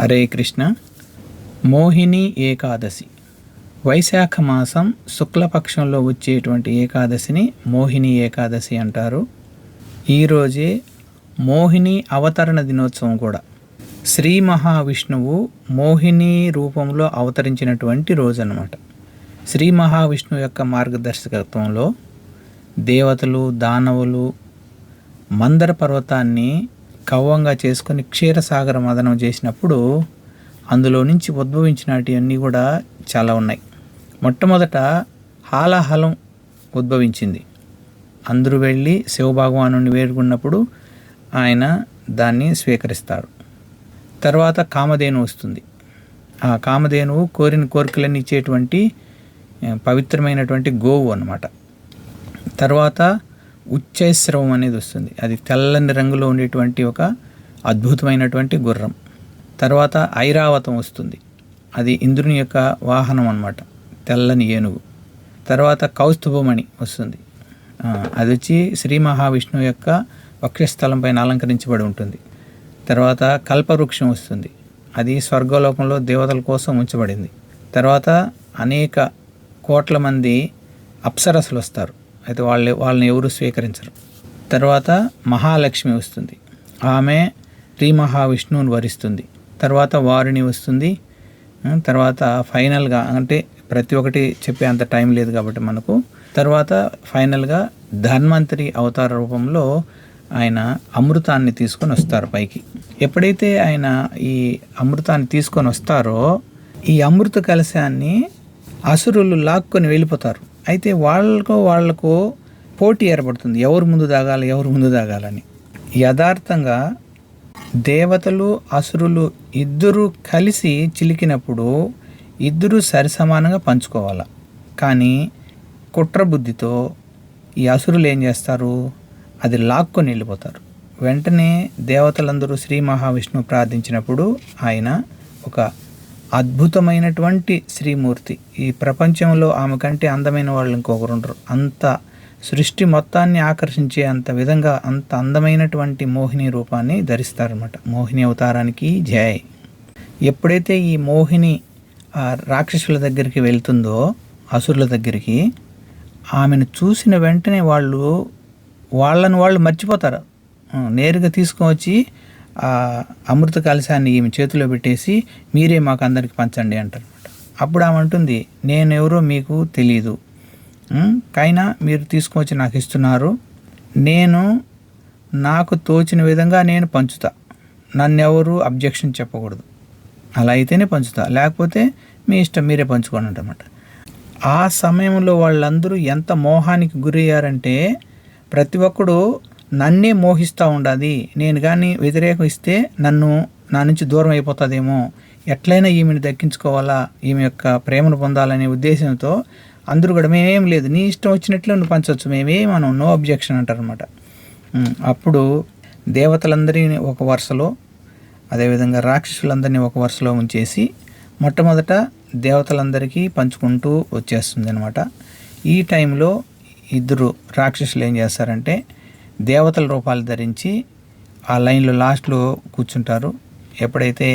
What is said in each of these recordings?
హరే కృష్ణ. మోహిని ఏకాదశి వైశాఖ మాసం శుక్లపక్షంలో వచ్చేటువంటి ఏకాదశిని మోహిని ఏకాదశి అంటారు. ఈరోజే మోహిని అవతరణ దినోత్సవం కూడా. శ్రీ మహావిష్ణువు మోహిని రూపంలో అవతరించినటువంటి రోజు అన్నమాట. శ్రీ మహావిష్ణువు యొక్క మార్గదర్శకత్వంలో దేవతలు, దానవులు మందర పర్వతాన్ని కవ్వంగా చేసుకొని క్షీరసాగర మదనం చేసినప్పుడు అందులో నుంచి ఉద్భవించినటివన్నీ కూడా చాలా ఉన్నాయి. మొట్టమొదట హాలాహలం ఉద్భవించింది. అందరూ వెళ్ళి శివభగవాను వేడుకున్నప్పుడు ఆయన దాన్ని స్వీకరిస్తారు. తర్వాత కామధేను వస్తుంది. ఆ కామధేనువు కోరిన కోరికలన్నీ ఇచ్చేటువంటి పవిత్రమైనటువంటి గోవు అన్నమాట. తర్వాత ఉచ్చైశ్రవం అనేది వస్తుంది. అది తెల్లని రంగులో ఉండేటువంటి ఒక అద్భుతమైనటువంటి గుర్రం. తర్వాత ఐరావతం వస్తుంది. అది ఇంద్రుని యొక్క వాహనం అన్నమాట, తెల్లని ఏనుగు. తర్వాత కౌస్తుభమణి వస్తుంది. అది వచ్చి శ్రీ మహావిష్ణువు యొక్క వక్షస్థలం పైన అలంకరించబడి ఉంటుంది. తర్వాత కల్పవృక్షం వస్తుంది. అది స్వర్గలోకంలో దేవతల కోసం ఉంచబడింది. తర్వాత అనేక కోట్ల మంది అప్సరసలు వస్తారు. అయితే వాళ్ళని ఎవరు స్వీకరించరు. తర్వాత మహాలక్ష్మి వస్తుంది. ఆమె శ్రీ మహావిష్ణువుని వరిస్తుంది. తర్వాత వారిని వస్తుంది. తర్వాత ఫైనల్గా, అంటే ప్రతి ఒక్కటి చెప్పే అంత టైం లేదు కాబట్టి మనకు, తర్వాత ఫైనల్గా ధన్వంతరి అవతార రూపంలో ఆయన అమృతాన్ని తీసుకొని వస్తారు పైకి. ఎప్పుడైతే ఆయన ఈ అమృతాన్ని తీసుకొని వస్తారో ఈ అమృత కలశాన్ని అసురులు లాక్కొని వెళ్ళిపోతారు. అయితే వాళ్లకు పోటీ ఏర్పడుతుంది, ఎవరు ముందు దాగాలని. యథార్థంగా దేవతలు అసురులు ఇద్దరూ కలిసి చిలికినప్పుడు ఇద్దరూ సరిసమానంగా పంచుకోవాలి. కానీ కుట్రబుద్ధితో ఈ అసురులు ఏం చేస్తారు, అది లాక్కొని వెళ్ళిపోతారు. వెంటనే దేవతలందరూ శ్రీ మహావిష్ణువు ప్రార్థించినప్పుడు ఆయన ఒక అద్భుతమైనటువంటి శ్రీమూర్తి, ఈ ప్రపంచంలో ఆమె కంటే అందమైన వాళ్ళు ఇంకొకరు ఉండరు, అంత సృష్టి మొత్తాన్ని ఆకర్షించే అంత విధంగా అంత అందమైనటువంటి మోహిని రూపాన్ని ధరిస్తారన్నమాట. మోహిని అవతారానికి జై. ఎప్పుడైతే ఈ మోహిని రాక్షసుల దగ్గరికి వెళ్తుందో, అసురుల దగ్గరికి, ఆమెను చూసిన వెంటనే వాళ్ళని మర్చిపోతారు. నేరుగా తీసుకువచ్చి ఆ అమృత కలశాన్ని ఈమె చేతిలో పెట్టేసి మీరే మాకు అందరికి పంచండి అంటారు. అప్పుడు ఆమె అంటుంది, నేను ఎవరో మీకు తెలీదు, కైనా మీరు తీసుకొచ్చి నాకు ఇస్తున్నారు, నేను నాకు తోచిన విధంగా నేను పంచుతా, నన్నెవరు అబ్జెక్షన్ చెప్పకూడదు, అలా అయితేనే పంచుతా, లేకపోతే మీ ఇష్టం, మీరే పంచుకోండి అంటమాట. ఆ సమయంలో వాళ్ళందరూ ఎంత మోహానికి గురయ్యారంటే ప్రతి ఒక్కడు నన్నే మోహిస్తూ ఉండాలి, నేను కానీ వ్యతిరేకం ఇస్తే నా నుంచి దూరం అయిపోతుందేమో, ఎట్లయినా ఈమెను దక్కించుకోవాలా, ఈమె యొక్క ప్రేమను పొందాలనే ఉద్దేశంతో అందరూ కూడా మేమేం లేదు, నీ ఇష్టం వచ్చినట్లు నువ్వు పంచవచ్చు, మనం నో అబ్జెక్షన్ అంటారనమాట. అప్పుడు దేవతలందరినీ ఒక వరుసలో, అదేవిధంగా రాక్షసులందరినీ ఒక వరుసలో ఉంచేసి మొట్టమొదట దేవతలందరికీ పంచుకుంటూ వచ్చేస్తుంది అనమాట. ఈ టైంలో ఇద్దరు రాక్షసులు ఏం చేస్తారంటే దేవతల రూపాలు ధరించి ఆ లైన్లో లాస్ట్లో కూర్చుంటారు. ఎప్పుడైతే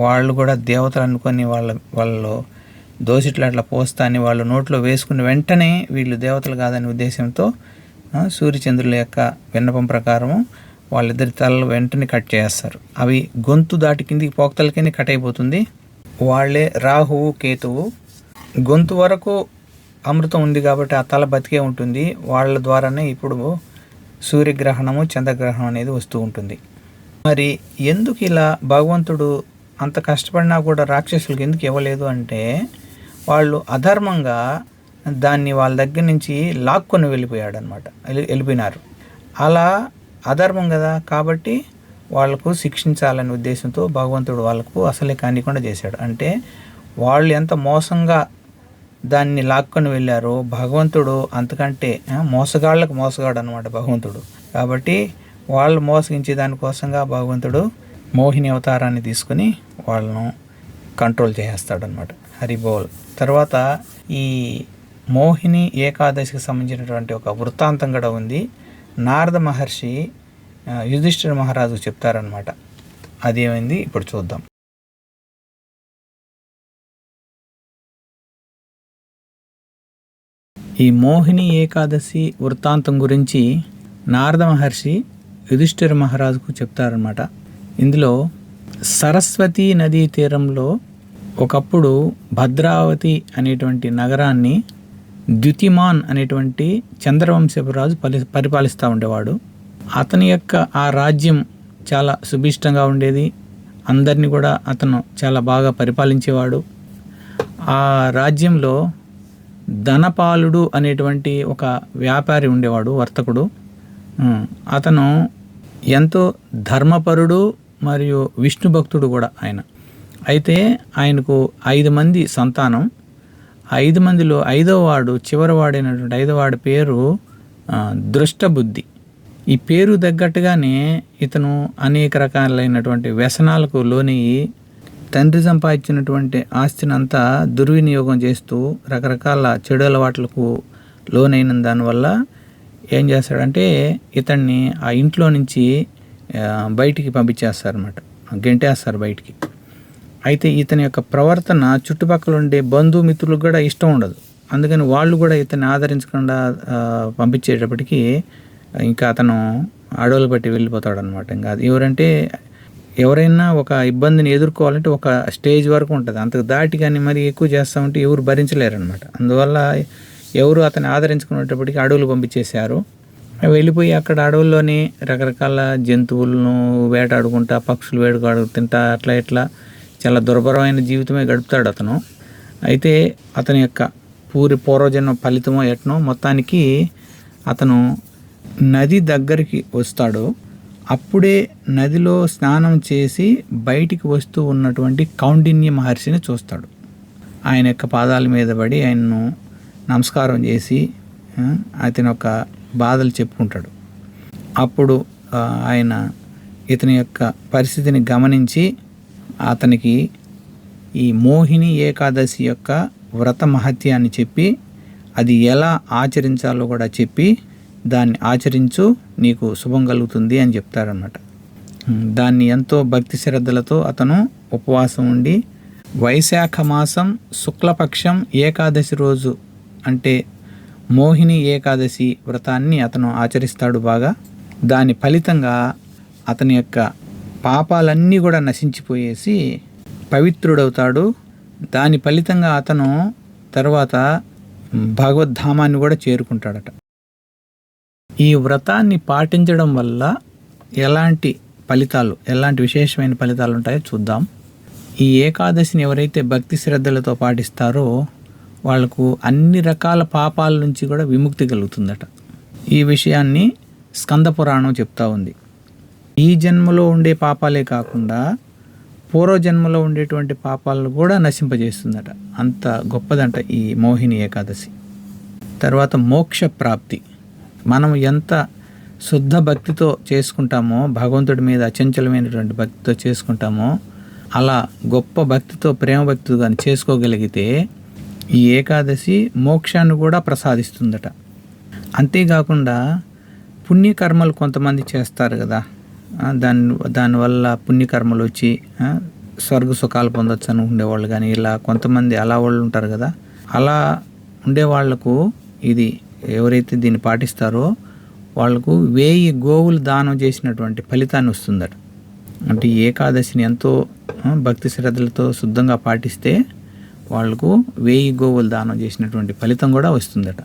వాళ్ళు కూడా దేవతలు అనుకొని వాళ్ళు దోసిట్లు అట్లా పోస్తాని వాళ్ళు నోట్లో వేసుకున్న వెంటనే వీళ్ళు దేవతలు కాదనే ఉద్దేశంతో సూర్యచంద్రుల యొక్క విన్నపం ప్రకారము వాళ్ళిద్దరి తలలు వెంటనే కట్ చేస్తారు. అవి గొంతు దాటి కిందికి పోకతల కింద కట్ అయిపోతుంది. వాళ్ళే రాహువు, కేతువు. గొంతు వరకు అమృతం ఉంది కాబట్టి ఆ తల బతికే ఉంటుంది. వాళ్ళ ద్వారానే ఇప్పుడు సూర్యగ్రహణము, చంద్రగ్రహణం అనేది వస్తూ ఉంటుంది. మరి ఎందుకు ఇలా భగవంతుడు అంత కష్టపడినా కూడా రాక్షసులకు ఎందుకు ఇవ్వలేదు అంటే, వాళ్ళు అధర్మంగా దాన్ని వాళ్ళ దగ్గర నుంచి లాక్కొని వెళ్ళిపోయినారు. అలా అధర్మం కదా, కాబట్టి వాళ్ళకు శిక్షించాలనే ఉద్దేశంతో భగవంతుడు వాళ్ళకు అసలే కానికుండా చేశాడు. అంటే వాళ్ళు ఎంత మోసంగా దాన్ని లాక్కొని వెళ్ళారో భగవంతుడు అంతకంటే మోసగాళ్ళకు మోసగాడు అనమాట భగవంతుడు. కాబట్టి వాళ్ళు మోసగించే దానికోసంగా భగవంతుడు మోహిని అవతారాన్ని తీసుకుని వాళ్ళను కంట్రోల్ చేసేస్తాడనమాట. హరిబోల్. తర్వాత ఈ మోహిని ఏకాదశికి సంబంధించినటువంటి ఒక వృత్తాంతం కూడా ఉంది. నారద మహర్షి యుధిష్ఠిర మహారాజుకు చెప్తారనమాట. అదేమైంది ఇప్పుడు చూద్దాం. ఈ మోహిని ఏకాదశి వృత్తాంతం గురించి నారద మహర్షి యుధిష్ఠిర మహారాజుకు చెప్తారనమాట. ఇందులో సరస్వతీ నదీ తీరంలో ఒకప్పుడు భద్రావతి అనేటువంటి నగరాన్ని ద్యుతిమాన్ అనేటువంటి చంద్రవంశపు రాజు పరిపాలిస్తూ ఉండేవాడు. అతని యొక్క ఆ రాజ్యం చాలా సుభిష్టంగా ఉండేది. అందరినీ కూడా అతను చాలా బాగా పరిపాలించేవాడు. ఆ రాజ్యంలో ధనపాలుడు అనేటువంటి ఒక వ్యాపారి ఉండేవాడు, వర్తకుడు. అతను ఎంతో ధర్మపరుడు మరియు విష్ణు భక్తుడు కూడా ఆయన. అయితే ఆయనకు 5 మంది సంతానం. 5 మందిలో 5వ వాడు, చివరి వాడైనటువంటి 5వ వాడి పేరు దృష్టబుద్ధి. ఈ పేరు తగ్గట్టుగానే ఇతను అనేక రకాలైనటువంటి వ్యసనాలకు లోనయ్యి తండ్రి సంపాదించినటువంటి ఆస్తిని అంతా దుర్వినియోగం చేస్తూ రకరకాల చెడు అలవాట్లకు లోనైన దానివల్ల ఏం చేస్తాడంటే ఇతన్ని ఆ ఇంట్లో నుంచి బయటికి పంపించేస్తారన్నమాట, గెంటేస్తారు బయటికి. అయితే ఇతని యొక్క ప్రవర్తన చుట్టుపక్కల ఉండే బంధుమిత్రులకు కూడా ఇష్టం ఉండదు. అందుకని వాళ్ళు కూడా ఇతన్ని ఆదరించకుండా పంపించేటప్పటికీ ఇంకా అతను అడవులు బట్టి వెళ్ళిపోతాడు అనమాట. ఇంకా ఎవరైనా ఒక ఇబ్బందిని ఎదుర్కోవాలంటే ఒక స్టేజ్ వరకు ఉంటుంది, అంతకు దాటి కానీ మరి ఎక్కువ చేస్తూ ఉంటే ఎవరు భరించలేరనమాట. అందువల్ల ఎవరు అతన్ని ఆదరించుకునేటప్పటికి అడవులు పంపించేశారు. వెళ్ళిపోయి అక్కడ అడవుల్లోనే రకరకాల జంతువులను వేటాడుకుంటా, పక్షులు వేటాడు తింటా, అట్లా ఇట్లా చాలా దుర్భరమైన జీవితమే గడుపుతాడు అతను. అయితే అతని యొక్క పూర్వజన్మ ఫలితమో ఎట్నో మొత్తానికి అతను నది దగ్గరికి వస్తాడు. అప్పుడే నదిలో స్నానం చేసి బయటికి వస్తూ ఉన్నటువంటి కౌండిన్య మహర్షిని చూస్తాడు. ఆయన యొక్క పాదాల మీద పడి ఆయన్ను నమస్కారం చేసి అతని యొక్క బాధలు చెప్పుకుంటాడు. అప్పుడు ఆయన ఇతని యొక్క పరిస్థితిని గమనించి అతనికి ఈ మోహిని ఏకాదశి యొక్క వ్రత మహత్యాన్ని చెప్పి అది ఎలా ఆచరించాలో కూడా చెప్పి దాన్ని ఆచరించు, నీకు శుభం కలుగుతుంది అని చెప్తారన్నమాట. దాన్ని ఎంతో భక్తి శ్రద్ధలతో అతను ఉపవాసం ఉండి వైశాఖ మాసం శుక్లపక్షం ఏకాదశి రోజు అంటే మోహిని ఏకాదశి వ్రతాన్ని అతను ఆచరిస్తాడు బాగా. దాని ఫలితంగా అతని యొక్క పాపాలన్నీ కూడా నశించిపోయేసి పవిత్రుడవుతాడు. దాని ఫలితంగా అతను తర్వాత భగవద్ధామాన్ని కూడా చేరుకుంటాడట. ఈ వ్రతాన్ని పాటించడం వల్ల ఎలాంటి విశేషమైన ఫలితాలు ఉంటాయో చూద్దాం. ఈ ఏకాదశిని ఎవరైతే భక్తి శ్రద్ధలతో పాటిస్తారో వాళ్లకు అన్ని రకాల పాపాల నుంచి కూడా విముక్తి కలుగుతుందట. ఈ విషయాన్ని స్కంద పురాణం చెప్తా ఉంది. ఈ జన్మలో ఉండే పాపాలే కాకుండా పూర్వజన్మలో ఉండేటువంటి పాపాలను కూడా నశింపజేస్తుందట. అంత గొప్పదంట ఈ మోహిని ఏకాదశి. తర్వాత మోక్ష ప్రాప్తి. మనం ఎంత శుద్ధ భక్తితో చేసుకుంటామో, భగవంతుడి మీద అచంచలమైనటువంటి భక్తితో చేసుకుంటామో, అలా గొప్ప భక్తితో ప్రేమ భక్తితో కానీ చేసుకోగలిగితే ఈ ఏకాదశి మోక్షాన్ని కూడా ప్రసాదిస్తుందట. అంతేకాకుండా పుణ్యకర్మలు కొంతమంది చేస్తారు కదా, దానివల్ల పుణ్యకర్మలు వచ్చి స్వర్గ సుఖాలు పొందొచ్చు అని ఉండేవాళ్ళు కానీ ఇలా కొంతమంది అలా వాళ్ళు ఉంటారు కదా. అలా ఉండేవాళ్లకు ఇది ఎవరైతే దీన్ని పాటిస్తారో వాళ్లకు 1000 గోవులు దానం చేసినటువంటి ఫలితాన్ని వస్తుందట. అంటే ఈ ఏకాదశిని ఎంతో భక్తి శ్రద్ధలతో శుద్ధంగా పాటిస్తే వాళ్లకు 1000 గోవులు దానం చేసినటువంటి ఫలితం కూడా వస్తుందట.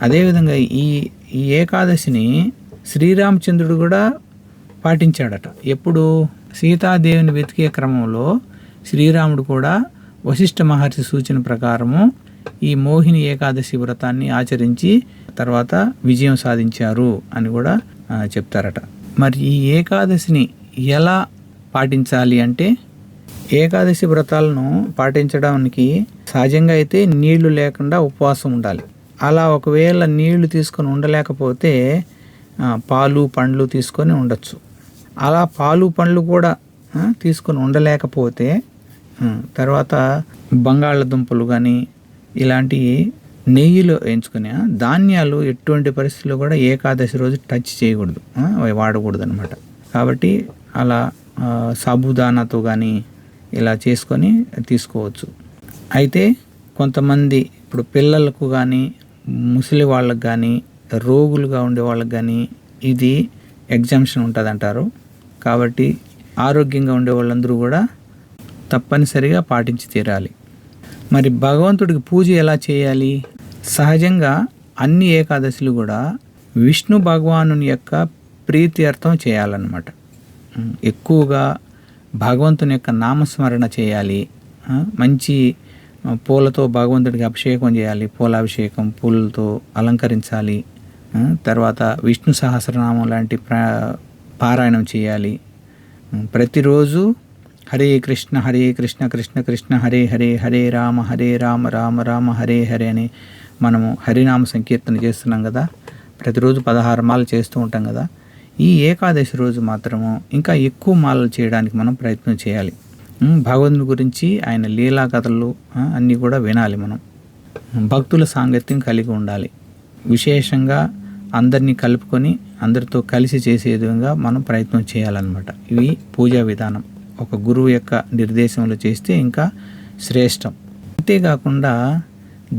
అదేవిధంగా ఈ ఏకాదశిని శ్రీరామచంద్రుడు కూడా పాటించాడట. ఎప్పుడు సీతాదేవిని వెతికే క్రమంలో శ్రీరాముడు కూడా వశిష్ఠ మహర్షి సూచన ప్రకారము ఈ మోహిని ఏకాదశి వ్రతాన్ని ఆచరించి తర్వాత విజయం సాధించారు అని కూడా చెప్తారట. మరి ఈ ఏకాదశిని ఎలా పాటించాలి అంటే ఏకాదశి వ్రతాలను పాటించడానికి సహజంగా అయితే నీళ్లు లేకుండా ఉపవాసం ఉండాలి. అలా ఒకవేళ నీళ్లు తీసుకొని ఉండలేకపోతే పాలు పండ్లు తీసుకొని ఉండొచ్చు. అలా పాలు పండ్లు కూడా తీసుకొని ఉండలేకపోతే తర్వాత బంగాళదుంపలు కానీ ఇలాంటి నెయ్యిలో వేయించుకునే ధాన్యాలు ఎటువంటి పరిస్థితుల్లో కూడా ఏకాదశి రోజు టచ్ చేయకూడదు, వాడకూడదు అనమాట. కాబట్టి అలా సాబుదానాతో కానీ ఇలా చేసుకొని తీసుకోవచ్చు. అయితే కొంతమంది ఇప్పుడు పిల్లలకు కానీ ముసలి వాళ్ళకి కానీ, రోగులుగా ఉండే వాళ్ళకి కానీ ఇది ఎగ్జామ్షన్ ఉంటుందంటారు. కాబట్టి ఆరోగ్యంగా ఉండే వాళ్ళందరూ కూడా తప్పనిసరిగా పాటించి తీరాలి. మరి భగవంతుడికి పూజ ఎలా చేయాలి? సహజంగా అన్ని ఏకాదశులు కూడా విష్ణు భగవానుని యొక్క ప్రీత్యర్థం చేయాలన్నమాట. ఎక్కువగా భగవంతుని యొక్క నామస్మరణ చేయాలి. మంచి పూలతో భగవంతుడికి అభిషేకం చేయాలి. పూలాభిషేకం, పూలతో అలంకరించాలి. తర్వాత విష్ణు సహస్రనామం లాంటి పారాయణం చేయాలి. ప్రతిరోజు హరే కృష్ణ కృష్ణ కృష్ణ హరే హరే, హరే రామ రామ రామ హరే హరే అని మనము హరినామ సంకీర్తన చేస్తున్నాం కదా. ప్రతిరోజు 16 మాలలు చేస్తూ ఉంటాం కదా. ఈ ఏకాదశి రోజు మాత్రము ఇంకా ఎక్కువ మాలలు చేయడానికి మనం ప్రయత్నం చేయాలి. భగవంతుని గురించి ఆయన లీలా కథలు అన్నీ కూడా వినాలి. మనం భక్తుల సాంగత్యం కలిగి ఉండాలి. విశేషంగా అందరినీ కలుపుకొని అందరితో కలిసి చేసే విధంగా మనం ప్రయత్నం చేయాలన్నమాట. ఇవి పూజా విధానం. ఒక గురువు యొక్క నిర్దేశంలో చేస్తే ఇంకా శ్రేష్టం. అంతేకాకుండా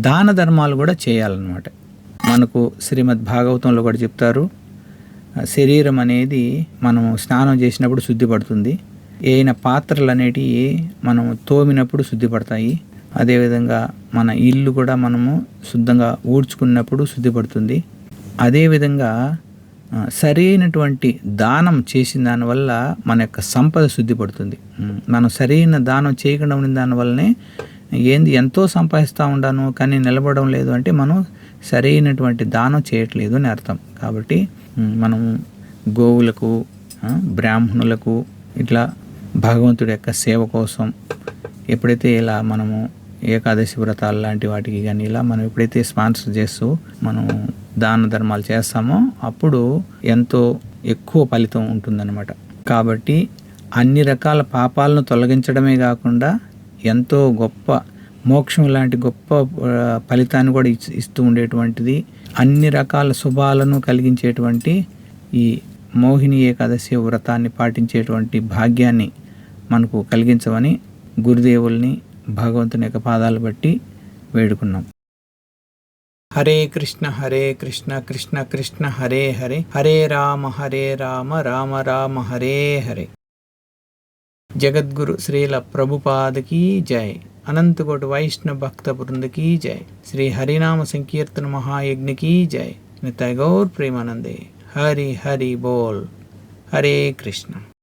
దాన ధర్మాలు కూడా చేయాలన్నమాట. మనకు శ్రీమద్ భాగవతంలో కూడా చెప్తారు, శరీరం అనేది మనము స్నానం చేసినప్పుడు శుద్ధిపడుతుంది. ఏదైనా పాత్రలు అనేటివి మనం తోమినప్పుడు శుద్ధిపడతాయి. అదేవిధంగా మన ఇల్లు కూడా మనము శుద్ధంగా ఊడ్చుకున్నప్పుడు శుద్ధిపడుతుంది. అదేవిధంగా సరైనటువంటి దానం చేసిన దానివల్ల మన యొక్క సంపద శుద్ధిపడుతుంది. మనం సరైన దానం చేయకుండా ఉన్న దానివల్లనే ఎంతో సంపాదిస్తూ ఉండాను కానీ నిలబడడం లేదు అంటే మనం సరైనటువంటి దానం చేయట్లేదు అని అర్థం. కాబట్టి మనం గోవులకు, బ్రాహ్మణులకు ఇట్లా భగవంతుడి యొక్క సేవ కోసం ఎప్పుడైతే ఇలా మనము ఏకాదశి వ్రతాలు లాంటి వాటికి కానీ ఇలా మనం ఎప్పుడైతే స్పాన్సర్ చేస్తూ మనం దాన ధర్మాలు చేస్తామో అప్పుడు ఎంతో ఎక్కువ ఫలితం ఉంటుందన్నమాట. కాబట్టి అన్ని రకాల పాపాలను తొలగించడమే కాకుండా ఎంతో గొప్ప మోక్షం లాంటి గొప్ప ఫలితాన్ని కూడా ఇస్తూ ఉండేటువంటిది, అన్ని రకాల శుభాలను కలిగించేటువంటి ఈ మోహిని ఏకాదశి వ్రతాన్ని పాటించేటువంటి భాగ్యాన్ని మనకు కలిగించమని గురుదేవుల్ని భగవంతుని యొక్క పాదాలు బట్టి వేడుకున్నాం. హరే కృష్ణ కృష్ణ కృష్ణ హరే హరే, హరే రామ రామ రామ హరే హరే. జగద్గురు శ్రీల ప్రభుపాదకి జై. అనంతకోటి వైష్ణవ భక్త బృందకి జై. శ్రీ హరినామ సంకీర్తన మహాయజ్ఞకి జై. నితాయ్ గౌర్ ప్రేమానందే. హరి హరి బోల్. హరే కృష్ణ.